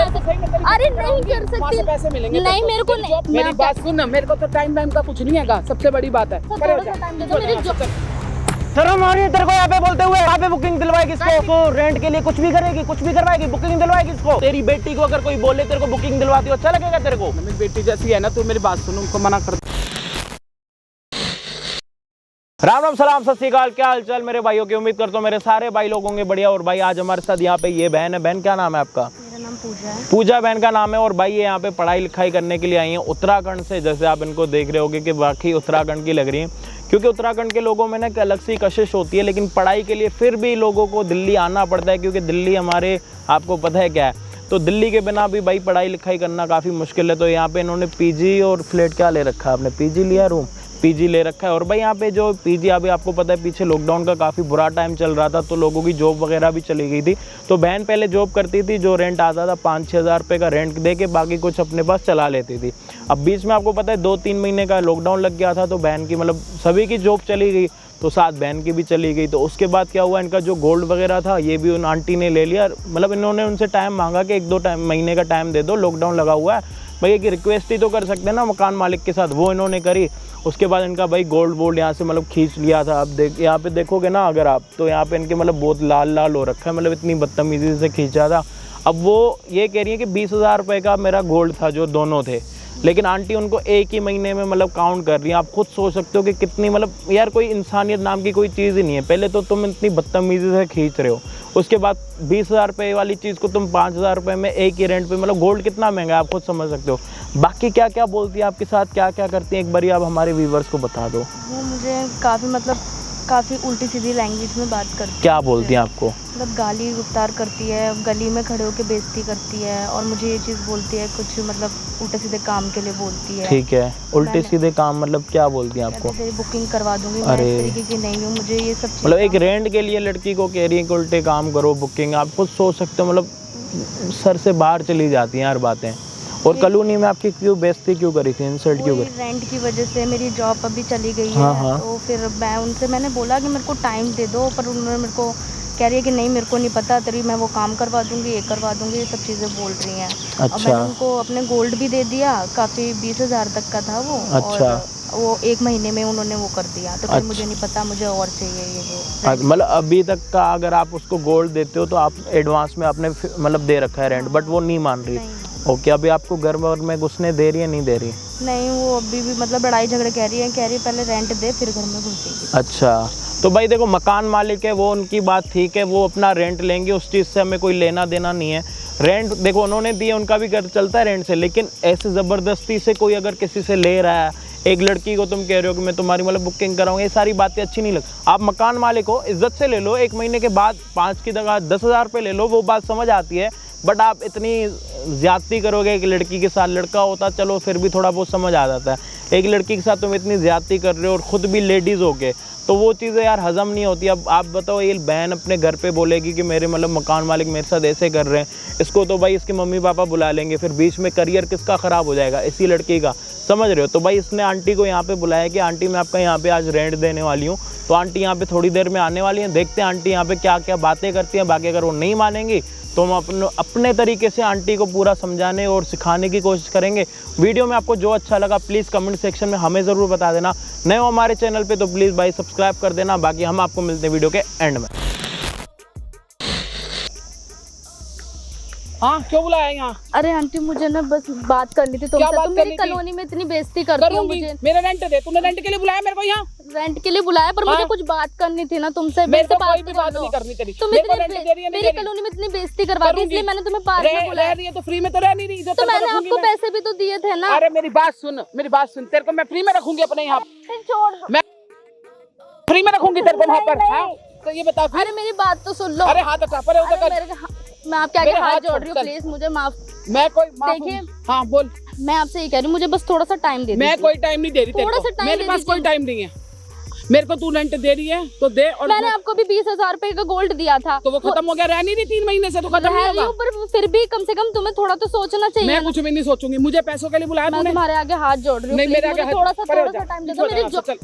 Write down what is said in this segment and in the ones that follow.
अरे नहीं कर सकती, पैसे मिलेंगे नहीं मेरे को नहीं। मेरी बात सुन ना, मेरे को तो टाइम का कुछ नहीं है, सबसे बड़ी बात है। शर्म आ रही है तेरे को यहाँ पे बोलते हुए? यहाँ पे बुकिंग दिलवाएगी इसको, तो रेंट के लिए कुछ भी करेगी, कुछ भी करवाएगी, बुकिंग दिलवाएगी इसको। तेरी बेटी को अगर कोई बोले तेरे को बुकिंग दिलवाती हो, अच्छा लगेगा तेरे को? मेरी बेटी जैसी है ना, तू मेरी बात सुन, उनको मना कर। राम राम सलाम सत श्री अकाल, क्या हाल चाल मेरे भाइयों की। उम्मीद करता हूँ मेरे सारे भाई लोग होंगे बढ़िया। और भाई आज हमारे साथ यहाँ पे ये बहन है। बहन क्या नाम है आपका? मेरा नाम पूजा है। पूजा बहन का नाम है। और भाई ये यहाँ पे पढ़ाई लिखाई करने के लिए आई हैं उत्तराखंड से। जैसे आप इनको देख रहे होगे कि बाकी उत्तराखंड की लग रही है, क्योंकि उत्तराखंड के लोगों में ना एक अलग सी कशिश होती है, लेकिन पढ़ाई के लिए फिर भी लोगों को दिल्ली आना पड़ता है, क्योंकि दिल्ली हमारे आपको पता है क्या है, तो दिल्ली के बिना भी भाई पढ़ाई लिखाई करना काफ़ी मुश्किल है। तो यहाँ पे इन्होंने पीजी और फ्लैट क्या ले रखा है आपने? पीजी लिया, रूम पीजी ले रखा है। और भाई यहाँ पे जो पीजी अभी आपको पता है पीछे लॉकडाउन का काफ़ी बुरा टाइम चल रहा था, तो लोगों की जॉब वगैरह भी चली गई थी। तो बहन पहले जॉब करती थी, जो रेंट आता था 5-6 हज़ार रुपये का रेंट दे के बाकी कुछ अपने पास चला लेती थी। अब बीच में आपको पता है 2-3 महीने का लॉकडाउन लग गया था, तो बहन की मतलब सभी की जॉब चली गई, तो साथ बहन की भी चली गई। तो उसके बाद क्या हुआ, इनका जो गोल्ड वगैरह था ये भी उन आंटी ने ले लिया। मतलब इन्होंने उनसे टाइम मांगा कि 1-2 महीने का टाइम दे दो, लॉकडाउन लगा हुआ है। भाई एक रिक्वेस्ट ही तो कर सकते हैं ना मकान मालिक के साथ, वो इन्होंने करी। उसके बाद इनका भाई गोल्ड वोल्ड यहाँ से मतलब खींच लिया था। अब देख यहाँ पे देखोगे ना अगर आप, तो यहाँ पे इनके मतलब बहुत लाल लाल हो रखा है, मतलब इतनी बदतमीजी से खींचा था। अब वो ये कह रही है कि 20,000 रुपये का मेरा गोल्ड था, जो दोनों थे, लेकिन आंटी उनको एक ही महीने में मतलब काउंट कर रही है। आप खुद सोच सकते हो कि कितनी मतलब यार कोई इंसानियत नाम की कोई चीज़ ही नहीं है। पहले तो तुम इतनी बदतमीजी से खींच रहे हो, उसके बाद 20,000 रुपये वाली चीज़ को तुम 5,000 रुपये में एक ही रेंट पे, मतलब गोल्ड कितना महंगा है आप खुद समझ सकते हो। बाकी क्या क्या बोलती है आपके साथ, क्या क्या करती हैं, एक बारी आप हमारे व्यूवर्स को बता दो। वो मुझे काफ़ी उल्टी सीधी लैंग्वेज में बात करती है। क्या बोलती हैं आपको? मतलब गाली गुफ्तार करती है, गली में खड़े होकर बेइज्जती करती है, और मुझे ये चीज़ बोलती है कुछ मतलब उल्टे सीधे काम के लिए बोलती है। ठीक है, उल्टे सीधे काम मतलब क्या बोलती हैं आपको? तेरी बुकिंग करवा दूंगी, मैं इस तरीके की नहीं हूँ, मुझे ये सब मतलब एक रेंट के लिए लड़की को कह रही है कि उल्टे काम करो, बुकिंग। आप खुद सोच सकते हो, मतलब सर से बाहर चली जाती हैं हर बातें। और कॉलोनी में आपकी क्यों बेइज्जती क्यों करी थी, इंसल्ट क्यों करी? रेंट की वजह से मेरी जॉब अभी चली गई है। हाँ। तो फिर मैंने बोला कि मेरे को टाइम दे दो, पर उन्होंने मेरे को कह रही है कि नहीं मेरे को नहीं पता, तेरी मैं वो काम करवा दूंगी, ये करवा दूंगी, ये सब चीज़ें बोल रही हैं। अच्छा। और मैंने उनको अपने गोल्ड भी दे दिया, काफ़ी 20,000 तक का था वो। अच्छा। और वो 1 महीने में उन्होंने वो कर दिया, तो फिर मुझे नहीं पता, मुझे और चाहिए ये वो। मतलब अभी तक का अगर आप उसको गोल्ड देते हो तो आप एडवांस में आपने मतलब दे रखा है रेंट, बट वो नहीं मान रही। ओके, अभी आपको घर वर में घुसने दे रही है, नहीं दे रही? नहीं, वो अभी भी मतलब लड़ाई झगड़े कह रही है पहले रेंट दे फिर घर में घुसेगी। अच्छा, तो भाई देखो मकान मालिक है वो, उनकी बात ठीक है, वो अपना रेंट लेंगे, उस चीज़ से हमें कोई लेना देना नहीं है। रेंट देखो उन्होंने दिया, उनका भी घर चलता है रेंट से, लेकिन ऐसे ज़बरदस्ती से कोई अगर किसी से ले रहा है, एक लड़की को तुम कह रहे हो कि मैं तुम्हारी मतलब बुकिंग कराऊंगा, ये सारी बातें अच्छी नहीं लगती। आप मकान मालिक हो, इज्जत से ले लो, 1 महीने के बाद 5 की जगह 10,000 रुपये ले लो, वो बात समझ आती है। बट आप इतनी ज़्यादती करोगे एक लड़की के साथ, लड़का होता चलो फिर भी थोड़ा बहुत समझ आ जाता है, एक लड़की के साथ तुम इतनी ज़्यादती कर रहे हो और ख़ुद भी लेडीज़ हो के, तो वो चीज़ें यार हज़म नहीं होती। अब आप बताओ, ये बहन अपने घर पे बोलेगी कि मेरे मतलब मकान मालिक मेरे साथ ऐसे कर रहे हैं, इसको तो भाई इसके मम्मी पापा बुला लेंगे, फिर बीच में करियर किसका ख़राब हो जाएगा, इसी लड़की का, समझ रहे हो। तो भाई इसने आंटी को यहाँ पे बुलाया कि आंटी मैं आपका यहाँ पे आज रेंट देने वाली हूँ, तो आंटी यहाँ पे थोड़ी देर में आने वाली हैं, देखते हैं आंटी यहाँ पे क्या क्या बातें करती हैं। बाकी अगर वो नहीं मानेंगी तो हम अपने तरीके से आंटी को पूरा समझाने और सिखाने की कोशिश करेंगे। वीडियो में आपको जो अच्छा लगा प्लीज़ कमेंट सेक्शन में हमें ज़रूर बता देना। नए हो हमारे चैनल पे तो प्लीज़ भाई सब्सक्राइब कर देना। बाकी हम आपको मिलते हैं वीडियो के एंड में। हाँ, क्यों बुलाया यहाँ? अरे आंटी मुझे ना बस बात करनी थी तुमसे। तुम मेरी कॉलोनी में इतनी बेइज्जती करती हो मुझे। मेरा रेंट दे, तूने रेंट के लिए बुलाया मेरे को यहाँ? रेंट के लिए बुलाया, पर मुझे कुछ बात करनी थी ना तुमसे। मेरे को कोई भी बात नहीं करनी तेरी। तुम मेरी कॉलोनी में इतनी बेइज्जती करवाती, इसलिए मैंने तुम्हें पार्क में बुलाया। रह रही है तो फ्री में तो रह नहीं रही, तो मैंने आपको पैसे भी तो दिए थे ना। अरे मेरी बात सुन, तेरे को मैं फ्री में रखूंगी अपने यहाँ, मैं फ्री में रखूंगी तेरे को वहाँ पर। तो ये बता, अरे मेरी बात तो सुन लो। अरे हाथ हटा, पर मैं आपके आगे हाथ जोड़ रही हूँ, प्लीज मुझे माफ। मैं कोई देखिए, हाँ बोल। मैं आपसे ये कह रही हूँ, मुझे बस थोड़ा सा टाइम दे। मैं कोई टाइम नहीं दे रही, थोड़ा सा टाइम, मेरे पास कोई टाइम नहीं है। मेरे को तू रेंट दे रही है तो दे। और मैंने आपको भी 20,000 रुपए का गोल्ड दिया था, तो वो खत्म हो गया। रह नहीं रही 3 महीने से, तो खत्म नहीं होगा। पर फिर भी कम से कम तुम्हें थोड़ा तो सोचना चाहिए। मैं कुछ भी नहीं सोचूंगी, मुझे पैसों के लिए बुलाया तूने। मैं तुम्हारे आगे हाथ जोड़ रही हूँ, नहीं मेरे आगे थोड़ा सा टाइम दे दो। चल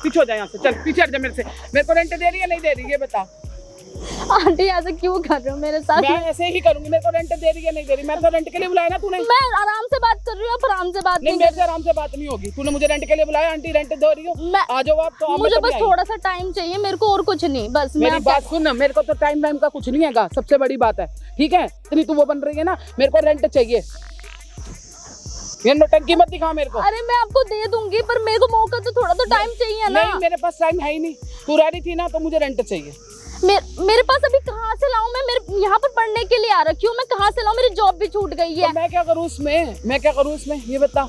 पीछे हो जा यहाँ से, चल पीछे हट जा मेरे से। मेरे को रेंट दे रही है नहीं दे रही ये बता। आंटी ऐसे क्यों कर रहे हो मेरे साथ? मैं ऐसे ही करूंगी। मेरे को रेंट दे रही है नहीं दे रही? मैं तो रेंट के लिए बुलाया ना तूने। मैं आराम से बात कर रही हूँ, आप आराम से बात नहीं, मेरे से आराम से बात नहीं होगी। तूने मुझे रेंट के लिए बुलाया, आंटी रेंट दे रही हो, मैं आ जाओ आप। तो मुझे बस थोड़ा सा टाइम चाहिए, मेरे को और कुछ नहीं, बस मेरी बात सुन, मेरे को तो टाइम वाइम का कुछ नहीं है, सबसे बड़ी बात है, ठीक है? इतनी तू वो बन रही है ना, मेरे को रेंट चाहिए। ये नौटंकी मत दिखा मेरे को। अरे मैं आपको दे दूंगी, पर मेरे को मौका तो थोड़ा तो टाइम चाहिए ना। नहीं, मेरे पास टाइम है ही नहीं। तू रह रही थी ना, तो मुझे रेंट चाहिए। मेरे पास अभी कहाँ से लाऊं? मैं मेरे यहाँ पर पढ़ने के लिए आ रखी हूँ, मैं कहाँ से लाऊं? मेरी जॉब भी छूट गई है। तो मैं क्या करूँ इसमें? मैं क्या करूँ इसमें? ये बता,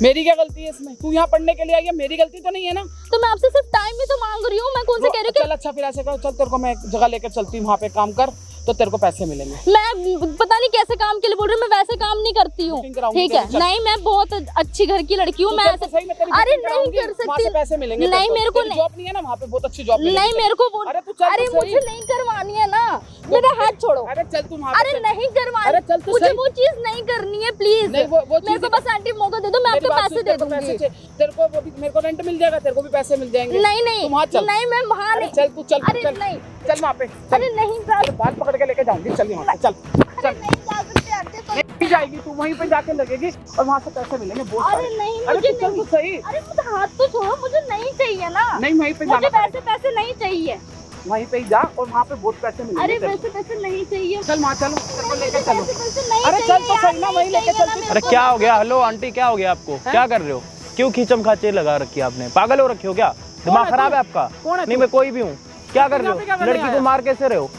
मेरी क्या गलती है इसमें? तू यहाँ पढ़ने के लिए आई है, मेरी गलती तो नहीं है ना? तो मैं आपसे सिर्फ टाइम ही तो मांग रही हूँ, मैं कौन से कह रही हूँ? चल अच्छा, फिर ऐसे कर, चल तेरे को मैं एक जगह लेकर चलती हूँ, वहाँ पे काम कर तो तेरे को पैसे मिलेंगे। मैं पता नहीं कैसे काम के लिए बोल रही हूँ, मैं वैसे काम नहीं करती हूँ, ठीक है? नहीं, मैं बहुत अच्छी घर की लड़की हूँ, मैं ऐसे अरे नहीं कर सकती, पैसे मिलेंगे। नहीं मेरे को नहीं, जॉब नहीं है ना वहाँ पे, बहुत अच्छी जॉब नहीं मेरे को वो, अरे मुझे नहीं करवानी है ना, मेरा हाथ छोड़ो। अरे चल तुम, अरे नहीं करवानी, मुझे वो चीज नहीं करनी है, प्लीज मेरे को बस आंटी मौका दे दो, मैं आपको पैसे दे दूंगी। तेरे को मेरे को रेंट मिल जाएगा, तेरे को भी पैसे मिल जाएंगे। नहीं नहीं नहीं, मैं वहाँ नहीं, चल तू, चल अरे नहीं, चल वहाँ पे। अरे नहीं बात पकड़ के लेके जाऊंगी, चल वहाँ पे, चल चल। नहीं जा सकते आंटी, तो नहीं जाएगी तू, वहीं पे जाके लगेगी और वहाँ से पैसे मिलेंगे बहुत सारे। अरे नहीं, अरे मुझे चल तू सही। अरे मुझे हाथ तो छोड़ो, मुझे नहीं चाहिए ना। नहीं, वहीं पे मुझे जाना, पैसे नहीं चाहिए। वहीं पे ही जा और वहाँ पे बहुत पैसे मिलेंगे। अरे पैसे नहीं चाहिए। चल वहाँ चलो, तेरे को लेके चलो। नहीं अरे चल तो सही ना, वहीं लेके चलती। अरे क्या हो गया? हेलो आंटी, क्या हो गया आपको? क्या कर रहे हो? क्यों खींचम खाचे लगा रखी है आपने? पागल हो रखे हो क्या? दिमाग खराब है आपका? नहीं, मैं कोई भी हूँ। क्या कर रहे हो? लड़की को मार कैसे रहे हो?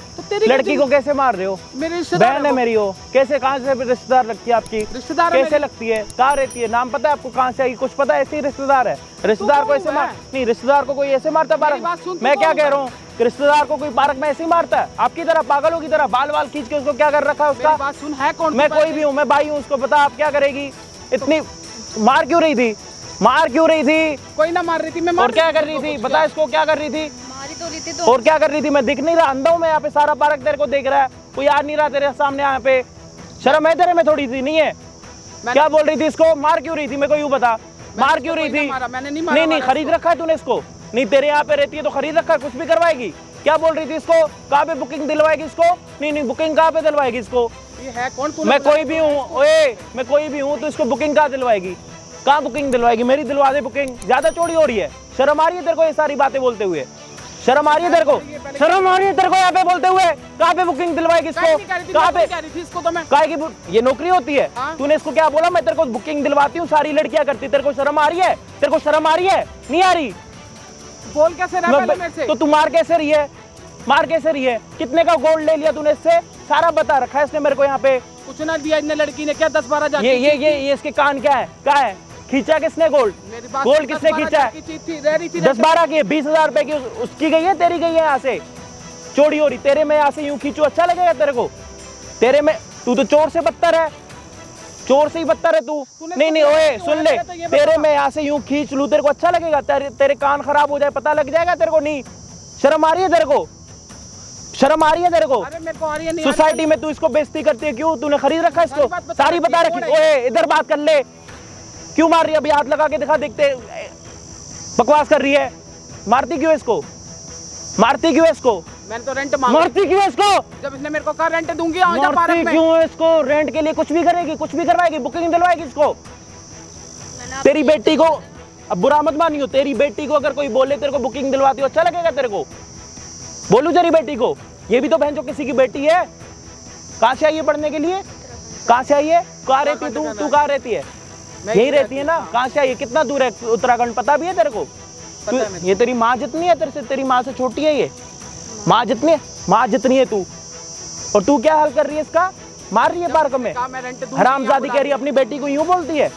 लड़की को कैसे मार रहे हो? बहन है मेरी हो, कैसे कहाँ से रिश्तेदार लगती है आपकी? रिश्तेदार कैसे लगती है? कहाँ रहती है? नाम पता है आपको? कहाँ से आई? कुछ पता है? ऐसे ही रिश्तेदार है। रिश्तेदार को ऐसे मार नहीं, रिश्तेदार को कोई ऐसे मारता पार्क? मैं क्या कह रहा हूँ, रिश्तेदार को कोई पार्क में ऐसे ही मारता है? आपकी तरह पागलों की तरह बाल बाल खींच के उसको क्या कर रखा है उसका? बात सुन, है कौन? मैं कोई भी हूँ, मैं भाई हूँ, उसको पता आप क्या करेगी? इतनी मार क्यों रही थी? मार क्यों रही थी? कोई ना मार रही थी, मैं और क्या कर रही थी? बता इसको, क्या कर रही थी? मारी तो रही थी तो। और क्या कर रही थी? मैं दिख नहीं रहा? अंधा हूं मैं? यहाँ पे सारा पार्क तेरे को देख रहा है, कोई आ नहीं रहा तेरे सामने? यहाँ पे शर्म है तेरे में थोड़ी सी? नहीं है? क्या बोल रही थी? इसको मार क्यों रही थी? मेरे को यूं बता, मार क्यों रही थी? नहीं, खरीद रखा है तूने इसको? नहीं, तेरे यहाँ पे रहती है तो खरीद रखा है, कुछ भी करवाएगी? क्या बोल रही थी इसको? कहाँ पे बुकिंग दिलवाएगी इसको? नहीं, बुकिंग कहाँ पे दिलवाएगी इसको? ये है कौन? मैं कोई भी हूँ, ओए मैं कोई भी हूँ, तो इसको बुकिंग कहाँ दिलवाएगी? कहाँ बुकिंग दिलवाएगी? मेरी दिलवा दे बुकिंग। ज्यादा चौड़ी हो रही है, शर्म आ रही है तेरे को ये सारी बातें बोलते हुए? शर्म आ रही है तेरे को? शर्म आ रही है तेरे को यहाँ पे बोलते हुए? कहाँ पे बुकिंग दिलवाएगी इसको? कहाँ पे? काहे की ये नौकरी होती है? तूने इसको क्या बोला? मैं तेरे को बुकिंग दिलवाती हूँ, सारी लड़कियां करती। तेरे को शर्म आ रही है? तेरे को शर्म आ रही है? नहीं आ रही? बोल कैसे रहा पहले मेरे से? तो तू मार कैसे रही है? मार कैसे रही है? कितने का गोल्ड ले लिया तूने इससे? सारा बता रखा है इसने मेरे को यहाँ पे। कुछ ना दिया इतने लड़की ने, क्या 10-12 हजार? ये इसके कान क्या है? क्या है? खींचा किसने गोल्ड? गोल्ड किसने खींचा है? 10-12 की 20,000 रुपए की उसकी गई है, तेरी गई है? यहाँ से चोरी हो रही तेरे में, यहाँ से यूं खींचू अच्छा लगेगा तेरे को? तेरे में तू तो चोर से बदतर है, चोर से ही बदतर है तू। नहीं ओए सुन ले, तेरे में यहाँ से यूं खींच लूं, तेरे को अच्छा लगेगा? तेरे कान खराब हो जाए, पता लग जाएगा तेरे को? नहीं शर्म आ रही है तेरे को? शर्म आ रही है तेरे को? अरे मेरे को आ रही है। सोसाइटी में तू इसको बेइज्जती करती है, क्यों? तूने खरीद रखा है इसको? सारी बता रखी। ओए इधर बात कर ले, क्यों मार रही है? अभी हाथ लगा के दिखा, देखते। बकवास कर रही है, मारती क्यों इसको? मारती क्यों इसको? मैंने तो रेंट मांगा। मारती क्यों इसको? जब इसने मेरे को कहा रेंट दूंगी, आ जा पार्क में। क्यों इसको? रेंट के लिए कुछ भी करेगी, कुछ भी करवाएगी, बुकिंग दिलवाएगी इसको। तेरी बेटी को, अब बुरा मत मानियो, तेरी बेटी को अगर कोई बोले तेरे को बुकिंग दिलवाती हो, अच्छा लगेगा तेरे को? बोलू तेरी बेटी को? ये भी तो बहन जो किसी की बेटी है। कहाँ से आई है पढ़ने के लिए? कहाँ से आई है? कहाँ रहती है तू कहाँ रहती है? यही रहती है ना? कहाँ से आई है? कितना दूर है उत्तराखंड? पता भी है तेरे को? ये तेरी माँ जितनी है तेरे से, तेरी माँ से छोटी है ये? माँ जितनी है तू, और तू क्या हाल कर रही है इसका? मार रही है पार्क में, हरामजादी कह रही है। अपनी बेटी को यूं बोलती है?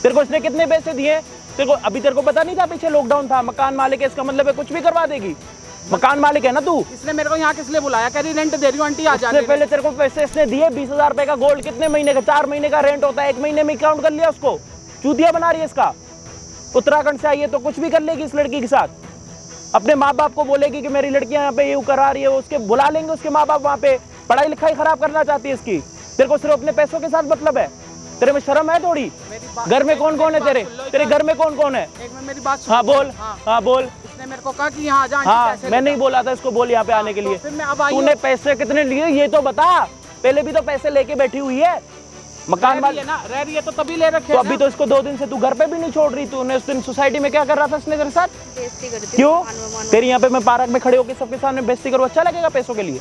तेरे को इसने कितने पैसे दिए? तेरे को अभी तेरे को पता नहीं था? पीछे लॉकडाउन था, मकान मालिक है, इसका मतलब है कुछ भी करवा देगी। मकान मालिक है ना तू? इसने मेरे को यहाँ किस लिए बुलाया? कह रही रेंट दे रही हूँ आंटी, आ जाने। इससे पहले तेरे को पैसे इसने दिए 20,000 रुपए का गोल्ड। कितने महीने का? 4 महीने का रेंट होता है, 1 महीने में काउंट कर लिया उसको। चूतिया बना रही है इसका। उत्तराखंड से आई है तो कुछ भी कर लेगी इस लड़की के साथ। अपने माँ बाप को बोलेगी कि मेरी लड़की यहाँ पे ये करा रही है, उसके बुला लेंगे उसके माँ बाप वहाँ पे। पढ़ाई लिखाई खराब करना चाहती है इसकी। तेरे को सिर्फ अपने पैसों के साथ मतलब है? तेरे में शर्म है थोड़ी? घर में कौन कौन है तेरे? तेरे घर में कौन कौन है? एक में मेरी बात सुन। हाँ बोल, हाँ बोल। इसने आपने मेरे को कहा कि यहाँ आ जा, हाँ पैसे मैं लेकर। नहीं बोला था इसको, बोल यहाँ पे आने के लिए। फिर मैं अब आई तूने हूँ। पैसे कितने लिए ये तो बता, पहले भी तो पैसे लेके बैठी हुई है मकान रह मालिक। रही है ना, रह रही है तो तभी ले रखे तो हैं अभी ना। तो इसको 2 दिन से तू घर पे भी नहीं छोड़ रही। तूने उस दिन सोसाइटी में क्या कर रहा था इसने तेरे साथ? बेइज्जती करती हूँ, क्यों? मान तेरी यहाँ पे मैं पार्क में खड़े होकर सबके सामने बेइज्जती करूँ, अच्छा लगेगा पैसों के लिए?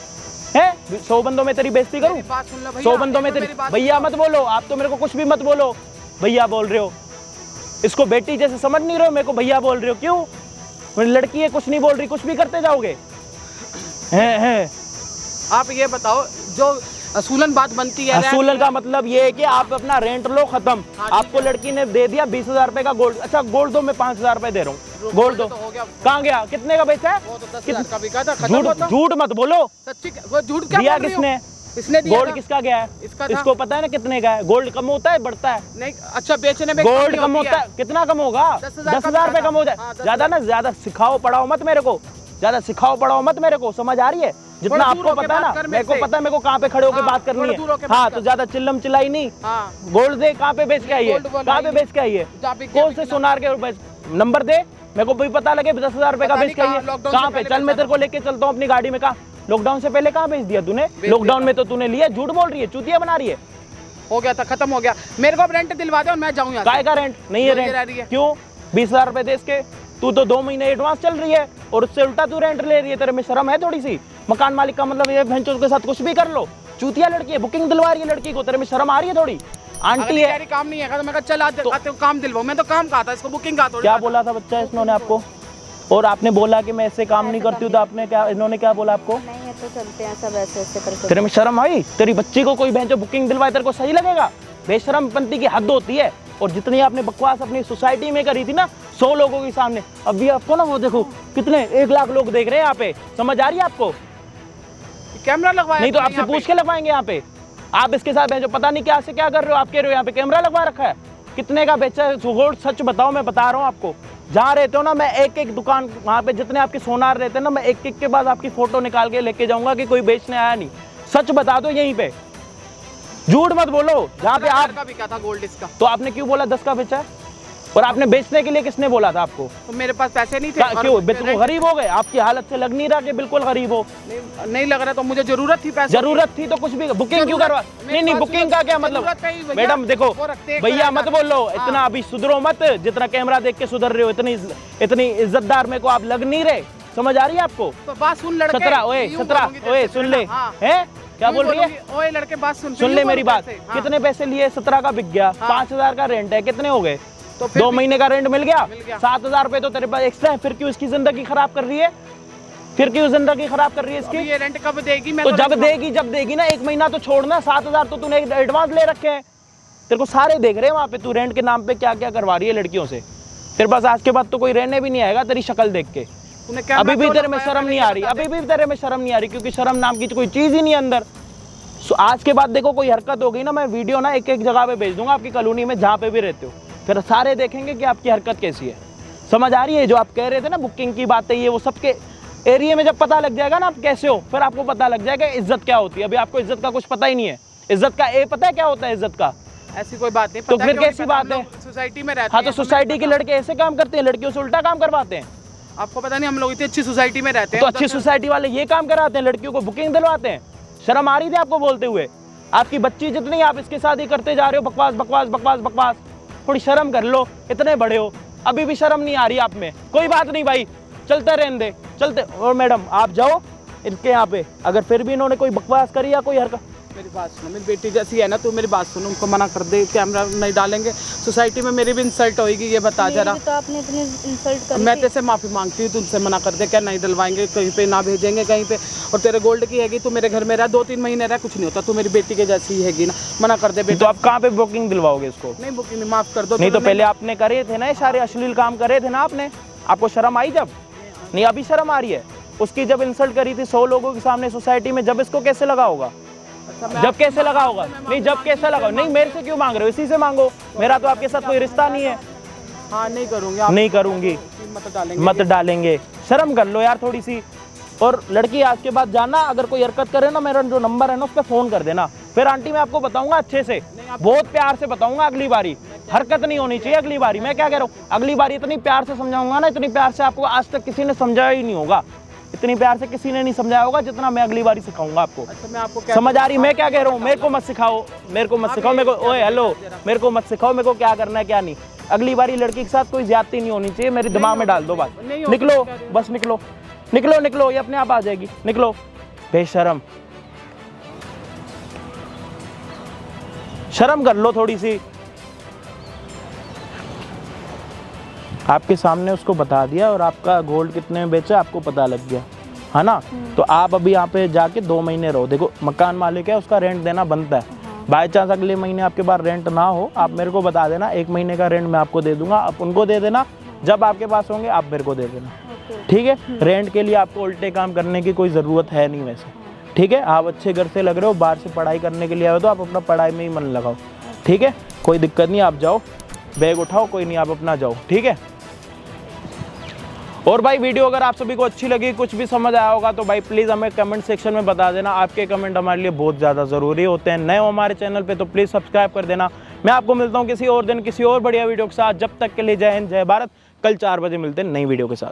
है 100 बंदों में तेरी बेइज्जती करूँ? मेरी बात सुन लो भैया, 100 बंदों में एक तो तेरी मेरी बात भैया सुन लो। मत बोलो, आप तो मेरे को कुछ भी मत बोलो, भैया बोल रहे हो। इसको बेटी जैसे समझ नहीं रहे हो, मेरे को भैया बोल रहे हो क्यों? मेरी लड़की है, कुछ नहीं बोल रही, कुछ भी करते जाओगे। हैं आप ये बताओ, जो असूलन बात बनती है, असूलन का मतलब ये है कि आप अपना रेंट लो, खत्म। हाँ, ठीक आपको लड़की ने दे दिया 20,000 रुपए का गोल्ड। अच्छा गोल्ड दो, मैं 5,000 रुपए दे रहा हूँ, गोल्ड दो। तो हो गया, कहाँ गया? कितने का बेचा है? वो तो 10,000 का बिका था, खत्म झूठ होता। झूठ मत बोलो। सच्ची वो झूठ क्या दिया बोल रही हो? किसने? इसने दिया गोल्ड था। किसका गया है? इसका था। इसको पता है ना कितने का है? गोल्ड कम होता है बढ़ता है? नहीं, अच्छा बेचने में गोल्ड कमी कम होती होता है, कितना कम होगा? 10,000 10,000 रुपए का कम हो हाँ, जाए। 10,000 ज्यादा ना ज्यादा सिखाओ पढ़ाओ मत मेरे को, ज्यादा सिखाओ पढ़ाओ मत मेरे को, समझ आ रही है? जितना थोड़ा दूर आपको होके पता है बात ना, कर मेरे को मेरे से। पता है मेरे को कहाँ पे खड़े होकर हाँ, बात करनी थोड़ा है। दूर होके बात हाँ कर। तो ज्यादा चिल्लम चिल्लाई नहीं। हाँ, गोल्ड दे, कहाँ पे बेच के आई है? गोल्ड बोला कहाँ पे ही बेच के आई है? जहाँ पे कौन से सोनार के रुपए? नंबर दे, मेरे को भी पता लगे 10,000 रुपए का पता बेच के नहीं आई है। कहाँ, लॉकडाउन कहाँ से पे? पहले चल मैं बेचा तेरे को लेके चलता हूँ अपनी गाड़ी में। कहाँ? लॉकडाउन से पहले कहाँ बेच दिया तूने? लॉकडाउन में तो तूने लिया, झूठ बोल रही है, चूतिया बना रही है। हो गया था, खत्म हो गया। मेरे को अब रेंट दिलवा दे और मैं जाऊँ यहाँ से। काय का रेंट? नहीं है जो ये रह रही रेंट। है। क्यों? 20,000 रुपए दे इसके। तू तो 2 महीने एडवांस चल रही है और उससे उल्टा तू रेंट ले रही है। तेरे में शर्म है थोड़ी सी? मकान मालिक का मतलब ये भैंचोद के साथ कुछ भी कर लो, चूतिया लड़की है, बुकिंग दिलवा रही है लड़की को, तेरे में शर्म आ रही है थोड़ी? आंटी है। है काम नहीं है तो मैं कहा चल आते काम दिलवाऊं। मैं तो काम कहा था, इसको बुकिंग कहा थोड़ी। क्या बोला था बच्चा इन्होंने आपको? और आपने बोला कि मैं ऐसे काम नहीं करती हूँ, तो आपने क्या, इन्होंने क्या बोला आपको? नहीं है तो चलते हैं सब ऐसे ऐसे करके। तेरे में शर्म आई? तेरी बच्ची को कोई भैंचो बुकिंग दिलवाए तेरे को सही लगेगा? बेशरम पंती की हद होती है। और जितनी आपने बकवास अपनी सोसाइटी में करी थी ना 100 लोगों के सामने, अभी आपको ना वो देखो कितने 1 लाख लोग देख रहे हैं यहाँ पे, समझ आ रही है आपको? कैमरा लगवाया नहीं तो तूने आपसे यहाँ पे? पूछ के लगवाएंगे यहाँ पे। आप इसके साथ जो पता नहीं क्या से क्या कर रहे हो, आप कह रहे हो यहाँ पे कैमरा लगवा रखा है। कितने का बेचा है गोल्ड? सच बताओ, मैं बता रहा हूँ आपको। जहाँ रहते हो ना, मैं एक एक दुकान वहाँ पे जितने आपके सोनार रहते हैं ना, मैं एक एक के बाद आपकी फोटो निकाल के लेके जाऊंगा कि कोई बेचने आया नहीं। सच बता दो यहीं पे, झूठ मत बोलो। जहाँ पे 10,000 आप, का बिका था गोल्ड इसका। तो आपने क्यों बोला 10 का बेचा है? और आपने बेचने के लिए किसने बोला था आपको? तो मेरे पास पैसे नहीं थे। क्या और क्यों? मुझे बिल्कुल गरीब हो गए? आपकी हालत से लग नहीं रहा कि बिल्कुल गरीब हो। नहीं लग रहा, तो मुझे जरूरत थी पैसे। जरूरत थी तो कुछ भी बुकिंग क्यों करवा? नहीं नहीं, बुकिंग का क्या मतलब? जरूरत है ही भैया। मैडम देखो, वो रखते हैं भैया मत किराएदार। बोलो हाँ। इतना, अभी सुधरो मत। जितना कैमरा देख के सुधर रहे हो, इतनी इज्जतदार मेरे को आप लग नहीं रहे। समझ आ रही है आपको? तो बात सुन लड़के। 17 ओए यूं 17 बोलूंगी ओए तेरे से सुन ले। हाँ। हैं क्या यूं बोल रही है? बोलूंगी, ओए लड़के बात सुन। सुन यूं ले मेरी बोलूं बात। कैसे? हाँ। कितने पैसे लिए? 17 का बिक गया। हाँ। 5,000 का रेंट है, कितने हो गए? तो फिर 2 भी- महीने का रेंट मिल गया। 7,000 रुपए तो तेरे पास एक्स्ट्रा है। फिर क्यों इसकी जिंदगी खराब कर रही है? फिर क्यों जिंदगी खराब कर रही है अभी इसकी? ये रेंट कब देगी? मैं तो जब रेंट जब देगी ना, 1 महीना तो छोड़ना। 7,000 तो तूने एडवांस ले रखे हैं। तेरे को सारे देख रहे हैं वहाँ पे, तू रेंट के नाम पे क्या क्या करवा रही है लड़कियों से। तेरे पास आज के बाद तो कोई रहने भी नहीं आएगा तेरी शक्ल देख के। तूने कैमरा अभी भी क्यों तेरे में लगवाया? शर्म नहीं पहले आ रही, ये बता अभी भी तेरे में शर्म नहीं आ रही, क्योंकि शर्म नाम की तो कोई चीज ही नहीं है अंदर। आज के बाद देखो कोई हरकत हो गई ना, मैं वीडियो ना एक एक जगह पे भेज दूंगा आपकी कॉलोनी में, जहाँ पे भी रहते हो। फिर सारे देखेंगे कि आपकी हरकत कैसी है। समझ आ रही है? जो आप कह रहे थे ना बुकिंग की बातें, ये वो सबके एरिया में जब पता लग जाएगा ना आप कैसे हो, फिर आपको पता लग जाएगा इज्जत क्या होती है। अभी आपको इज्जत का कुछ पता ही नहीं है। इज्जत का पता है क्या होता है इज्जत का? ऐसी कोई बात नहीं। तो पता फिर क्यों नहीं कैसी पता? बात हम है? लोग सोसाइटी में रहते हाँ तो हैं, हमें सोसाइटी के पता। लड़के ऐसे काम करते हैं, लड़कियों से उल्टा काम करवाते हैं। आपको पता नहीं, हम लोग इतनी अच्छी सोसाइटी में रहते हैं। तो अच्छी सोसाइटी वाले ये काम कराते हैं, लड़कियों को बुकिंग दिलवाते हैं। शर्म आ रही थी आपको बोलते हुए? आपकी बच्ची जितनी, आप इसके साथ ही करते जा रहे हो, बकवास बकवास बकवास बकवास। थोड़ी शर्म कर लो, इतने बड़े हो अभी भी शर्म नहीं आ रही आप में। कोई बात नहीं भाई, चलते रहने दे, चलते। और मैडम आप जाओ इनके यहाँ पे, अगर फिर भी इन्होंने कोई बकवास करी या कोई हरकत। मेरी बात सुनो, मेरी बेटी जैसी है ना, तू मेरी बात सुनो, उनको मना कर दे, कैमरा नहीं डालेंगे। सोसाइटी में मेरी भी इंसल्ट होगी, ये बता जरा। मेरी भी तो आपने इतनी इंसल्ट करी मैं थी। तेरे से माफी मांगती हूँ, तुमसे मना कर दे, क्या नहीं डलवाएंगे, कहीं पे ना भेजेंगे कहीं पे। और तेरे गोल्ड की हैगी, तू मेरे घर में रह 2-3 महीने रह, कुछ नहीं होता। तू मेरी बेटी के जैसी हैगी ना, मना कर दे तो बेटा। आप कहाँ पे बुकिंग दिलवाओगे इसको? नहीं बुकिंग, माफ कर दो। नहीं तो पहले आपने करे थे ना ये सारे अश्लील काम करे थे ना आपने, आपको शर्म आई जब? नहीं अभी शर्म आ रही है? उसकी जब इंसल्ट करी थी 100 लोगों के सामने सोसाइटी में, जब इसको कैसे लगा होगा? जब कैसे लगा होगा? नहीं जब कैसे लगा? नहीं मेरे से क्यों मांग रहे हो? इसी से मांगो, मेरा तो आपके साथ कोई रिश्ता नहीं है। हाँ नहीं करूँगी, नहीं करूंगी, मत डालेंगे। मत डालेंगे। शर्म कर लो यार थोड़ी सी। और लड़की आज के बाद जाना, अगर कोई हरकत करे ना, मेरा जो नंबर है ना उस पर फोन कर देना। फिर आंटी मैं आपको बताऊंगा अच्छे से, बहुत प्यार से बताऊंगा अगली बारी। हरकत नहीं होनी चाहिए अगली बारी। मैं क्या कह रहा हूँ, अगली बारी इतनी प्यार से समझाऊंगा ना, इतनी प्यार से आपको आज तक किसी ने समझाया ही नहीं होगा, इतनी प्यार से किसी ने नहीं समझाया होगा जितना मैं अगली बारी सिखाऊंगा आपको। अच्छा मैं आपको क्या समझ आ रही मैं क्या कह रहा हूँ? मेरे को मत सिखाओ, मेरे को मत सिखाओ, मेरे को ओए हेलो, मेरे को मत सिखाओ मेरे को क्या करना है क्या नहीं। अगली बारी लड़की के साथ कोई ज्यादती नहीं होनी चाहिए, मेरे दिमाग में डाल दो बात। निकलो बस, निकलो निकलो निकलो, ये अपने आप आ जाएगी, निकलो बेशरम। शर्म कर लो थोड़ी सी। आपके सामने उसको बता दिया और आपका गोल्ड कितने में बेचा आपको पता लग गया है ना। तो आप अभी यहाँ पे जाके 2 महीने रहो। देखो मकान मालिक है, उसका रेंट देना बनता है। बाई चांस अगले महीने आपके पास रेंट ना हो, आप मेरे को बता देना, 1 महीने का रेंट मैं आपको दे दूंगा, आप उनको दे देना, जब आपके पास होंगे आप मेरे को दे देना, ठीक है। रेंट के लिए आपको उल्टे काम करने की कोई ज़रूरत है नहीं वैसे, ठीक है। आप अच्छे घर से लग रहे हो, बाहर से पढ़ाई करने के लिए आए हो तो आप अपना पढ़ाई में ही मन लगाओ, ठीक है। कोई दिक्कत नहीं, आप जाओ, बैग उठाओ, कोई नहीं, आप अपना जाओ, ठीक है। और भाई वीडियो अगर आप सभी को अच्छी लगी, कुछ भी समझ आया होगा तो भाई प्लीज़ हमें कमेंट सेक्शन में बता देना। आपके कमेंट हमारे लिए बहुत ज़्यादा ज़रूरी होते हैं। नए हो हमारे चैनल पे तो प्लीज़ सब्सक्राइब कर देना। मैं आपको मिलता हूँ किसी और दिन किसी और बढ़िया वीडियो के साथ। जब तक के लिए जय हिंद, जय भारत। कल 4 बजे मिलते हैं नई वीडियो के साथ।